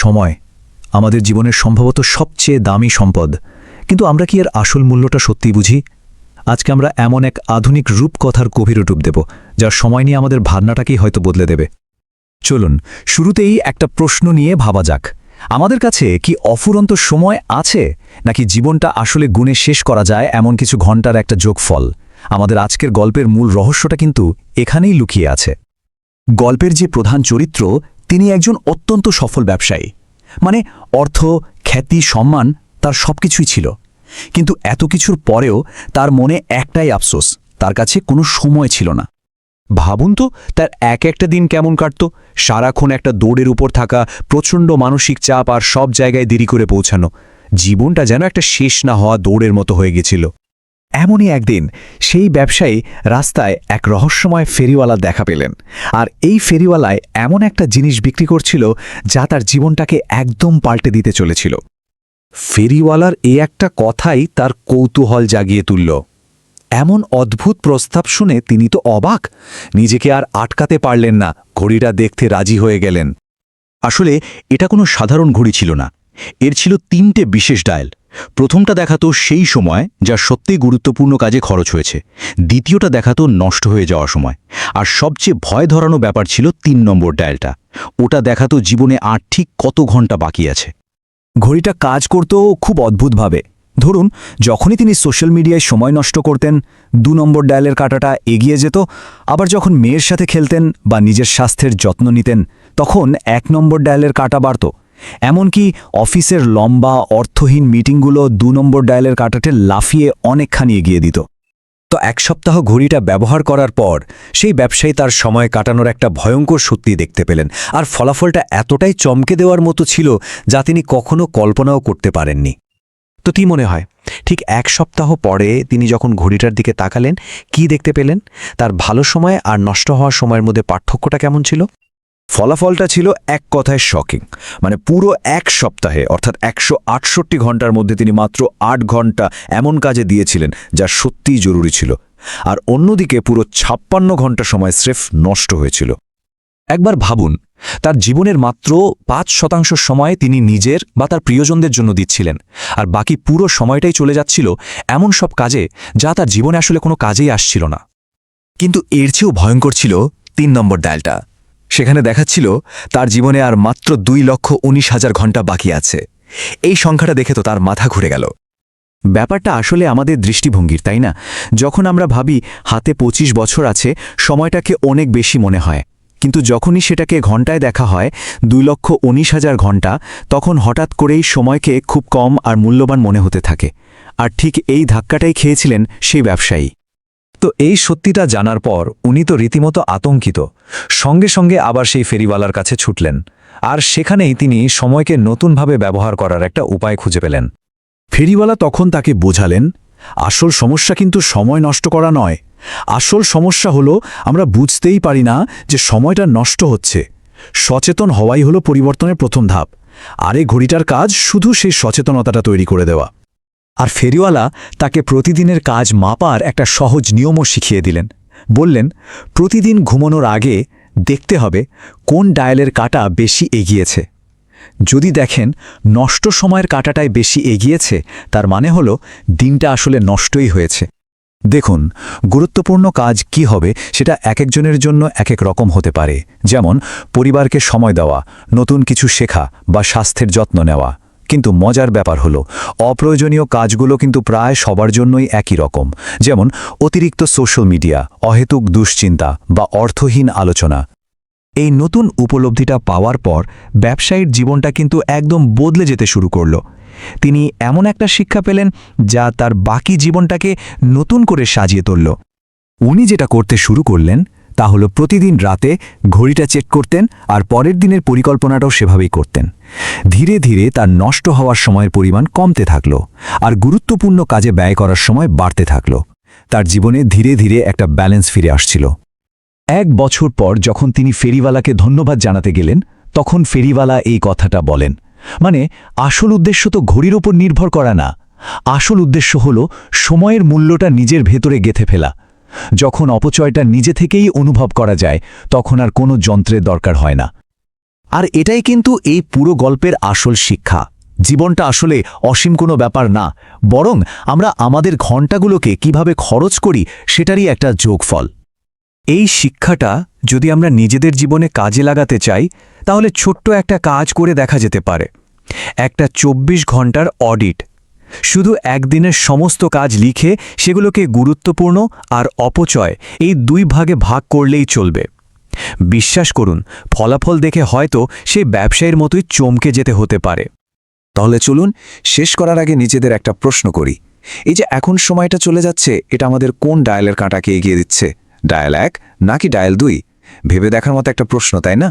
সময় আমাদের জীবনের সম্ভবত সবচেয়ে দামি সম্পদ, কিন্তু আমরা কি এর আসল মূল্যটা সত্যিই বুঝি? আজকে আমরা এমন এক আধুনিক রূপকথার গভীর ডুব দেব, যার সময় নিয়ে আমাদের ভাবনাটাকেই হয়তো বদলে দেবে। চলুন শুরুতেই একটা প্রশ্ন নিয়ে ভাবা যাক। আমাদের কাছে কি অফুরন্ত সময় আছে, নাকি জীবনটা আসলে গুণে শেষ করা যায় এমন কিছু ঘন্টার একটা যোগফল? আমাদের আজকের গল্পের মূল রহস্যটা কিন্তু এখানেই লুকিয়ে আছে। গল্পের যে প্রধান চরিত্র, তিনি একজন অত্যন্ত সফল ব্যবসায়ী। মানে অর্থ, খ্যাতি, সম্মান তার সবকিছুই ছিল। কিন্তু এত কিছুর পরেও তার মনে একটাই আফসোস, তার কাছে কোনো সময় ছিল না। ভাবুন তো, তার একটা দিন কেমন কাটত? সারাক্ষণ একটা দৌড়ের উপর থাকা, প্রচণ্ড মানসিক চাপ আর সব জায়গায় দেরি করে পৌঁছানো। জীবনটা যেন একটা শেষ না হওয়া দৌড়ের মতো হয়ে গেছিল। এমনই একদিন সেই ব্যবসায়ী রাস্তায় এক রহস্যময় ফেরিওয়ালা দেখা পেলেন। আর এই ফেরিওয়ালায় এমন একটা জিনিস বিক্রি করছিল যা তার জীবনটাকে একদম পাল্টে দিতে চলেছিল। ফেরিওয়ালার এই একটা কথাই তার কৌতূহল জাগিয়ে তুলল। এমন অদ্ভুত প্রস্তাব শুনে তিনি তো অবাক, নিজেকে আর আটকাতে পারলেন না, ঘড়িটা দেখতে রাজি হয়ে গেলেন। আসলে এটা কোনো সাধারণ ঘড়ি ছিল না, এর ছিল 3টে বিশেষ ডায়াল। প্রথমটা দেখাতো সেই সময় যা সত্যিই গুরুত্বপূর্ণ কাজে খরচ হয়েছে, দ্বিতীয়টা দেখাতো নষ্ট হয়ে যাওয়ার সময়, আর সবচেয়ে ভয় ধরানো ব্যাপার ছিল 3 নম্বর ডায়ালটা। ওটা দেখাতো জীবনে আর ঠিক কত ঘন্টা বাকি আছে। ঘড়িটা কাজ করত খুব অদ্ভুতভাবে। ধরুন, যখনই তিনি সোশ্যাল মিডিয়ায় সময় নষ্ট করতেন, 2 নম্বর ডায়ালের কাঁটাটা এগিয়ে যেত। আবার যখন মেয়ের সাথে খেলতেন বা নিজের স্বাস্থ্যের যত্ন নিতেন, তখন 1 নম্বর ডায়ালের কাঁটা বাড়ত। এমনকি অফিসের লম্বা অর্থহীন মিটিংগুলো 2 নম্বর ডায়ালের কাঁটাতে লাফিয়ে অনেকখানি এগিয়ে দিত। তো 1 সপ্তাহ ঘড়িটা ব্যবহার করার পর সেই ব্যবসায়ী তার সময় কাটানোর একটা ভয়ঙ্কর সত্যি দেখতে পেলেন, আর ফলাফলটা এতটাই চমকে দেওয়ার মতো ছিল যা তিনি কখনো কল্পনাও করতে পারেননি। তো কি মনে হয়, ঠিক 1 সপ্তাহ পরে তিনি যখন ঘড়িটার দিকে তাকালেন, কি দেখতে পেলেন? তার ভালো সময় আর নষ্ট হওয়ার সময়ের মধ্যে পার্থক্যটা কেমন ছিল? ফলাফলটা ছিল এক কথায় শকিং। মানে পুরো 1 সপ্তাহে, অর্থাৎ 168 ঘন্টার মধ্যে তিনি মাত্র 8 ঘন্টা এমন কাজে দিয়েছিলেন যা সত্যিই জরুরি ছিল, আর অন্যদিকে পুরো 56 ঘন্টা সময় স্রেফ নষ্ট হয়েছিল। একবার ভাবুন, তার জীবনের মাত্র 5% সময় তিনি নিজের বা তার প্রিয়জনদের জন্য দিচ্ছিলেন, আর বাকি পুরো সময়টাই চলে যাচ্ছিল এমন সব কাজে যা তার জীবনে আসলে কোনো কাজেই আসছিল না। কিন্তু এর চেয়েও ভয়ঙ্কর ছিল 3 নম্বর ডায়ালটা। সেখানে দেখাচ্ছিল তার জীবনে আর মাত্র 2,19,000 ঘন্টা বাকি আছে। এই সংখ্যাটা দেখে তো তার মাথা ঘুরে গেল। ব্যাপারটা আসলে আমাদের দৃষ্টিভঙ্গির, তাই না? যখন আমরা ভাবি হাতে 25 বছর আছে, সময়টাকে অনেক বেশি মনে হয়। কিন্তু যখনই সেটাকে ঘন্টায় দেখা হয়, 2,19,000 ঘন্টা, তখন হঠাৎ করেই সময়কে খুব কম আর মূল্যবান মনে হতে থাকে। আর ঠিক এই ধাক্কাটাই খেয়েছিলেন সেই ব্যবসায়ী। তো এই সত্যিটা জানার পর উনি তো রীতিমতো আতঙ্কিত। সঙ্গে সঙ্গে আবার সেই ফেরিওয়ালার কাছে ছুটলেন, আর সেখানেই তিনি সময়কে নতুনভাবে ব্যবহার করার একটা উপায় খুঁজে পেলেন। ফেরিওয়ালা তখন তাকে বোঝালেন, আসল সমস্যা কিন্তু সময় নষ্ট করা নয়। আসল সমস্যা হলো আমরা বুঝতেই পারি না যে সময়টা নষ্ট হচ্ছে। সচেতন হওয়াই হলো পরিবর্তনের প্রথম ধাপ, আর এই ঘড়িটার কাজ শুধু সেই সচেতনতাটা তৈরি করে দেওয়া। আর ফেরিওয়ালা তাকে প্রতিদিনের কাজ মাপার একটা সহজ নিয়মও শিখিয়ে দিলেন। বললেন, প্রতিদিন ঘুমানোর আগে দেখতে হবে কোন ডায়ালের কাঁটা বেশি এগিয়েছে। যদি দেখেন নষ্ট সময়ের কাঁটাটাই বেশি এগিয়েছে, তার মানে হলো দিনটা আসলে নষ্টই হয়েছে। দেখুন, গুরুত্বপূর্ণ কাজ কি হবে সেটা একজনের জন্য এক রকম হতে পারে। যেমন পরিবারকে সময় দেওয়া, নতুন কিছু শেখা বা স্বাস্থ্যের যত্ন নেওয়া। কিন্তু মজার ব্যাপার হলো, অপ্রয়োজনীয় কাজগুলো কিন্তু প্রায় সবার জন্যই একই রকম। যেমন অতিরিক্ত সোশ্যাল মিডিয়া, অহেতুক দুশ্চিন্তা বা অর্থহীন আলোচনা। এই নতুন উপলব্ধিটা পাওয়ার পর ব্যবসায়ীর জীবনটা কিন্তু একদম বদলে যেতে শুরু করল। তিনি এমন একটা শিক্ষা পেলেন যা তার বাকি জীবনটাকে নতুন করে সাজিয়ে তুলল। উনি যেটা করতে শুরু করলেন তা হলো প্রতিদিন রাতে ঘড়িটা চেক করতেন, আর পরের দিনের পরিকল্পনাটাও সেভাবেই করতেন। ধীরে ধীরে তার নষ্ট হওয়ার সময়ের পরিমাণ কমতে থাকল, আর গুরুত্বপূর্ণ কাজে ব্যয় করার সময় বাড়তে থাকল। তার জীবনে ধীরে ধীরে একটা ব্যালেন্স ফিরে আসছিল। 1 বছর পর যখন তিনি ফেরিওয়ালাকে ধন্যবাদ জানাতে গেলেন, তখন ফেরিওয়ালা এই কথাটা বলেন, মানে আসল উদ্দেশ্য তো ঘড়ির ওপর নির্ভর করা না। আসল উদ্দেশ্য হলো সময়ের মূল্যটা নিজের ভেতরে গেঁথে ফেলা। যখন অপচয়টা নিজে থেকেই অনুভব করা যায়, তখন আর কোনো যন্ত্রের দরকার হয় না। আর এটাই কিন্তু এই পুরো গল্পের আসল শিক্ষা। জীবনটা আসলে অসীম কোনো ব্যাপার না, বরং আমরা আমাদের ঘণ্টাগুলোকে কিভাবে খরচ করি সেটারই একটা যোগফল। এই শিক্ষাটা যদি আমরা নিজেদের জীবনে কাজে লাগাতে চাই, তাহলে ছোট্ট একটা কাজ করে দেখা যেতে পারে। একটা 24 ঘন্টার অডিট, শুধু একদিনের সমস্ত কাজ লিখে সেগুলোকে গুরুত্বপূর্ণ আর অপচয় এই 2 ভাগে ভাগ করলেই চলবে। বিশ্বাস করুন, ফলাফল দেখে হয়তো সেই ব্যবসায়ীর মতোই চমকে যেতে হতে পারে। তাহলে চলুন শেষ করার আগে নিজেদের একটা প্রশ্ন করি। এই যে এখন সময়টা চলে যাচ্ছে, এটা আমাদের কোন ডায়ালের কাঁটাকে এগিয়ে দিচ্ছে? ডায়াল 1 নাকি ডায়াল 2? ভেবে দেখার মতো একটা প্রশ্ন, তাই না?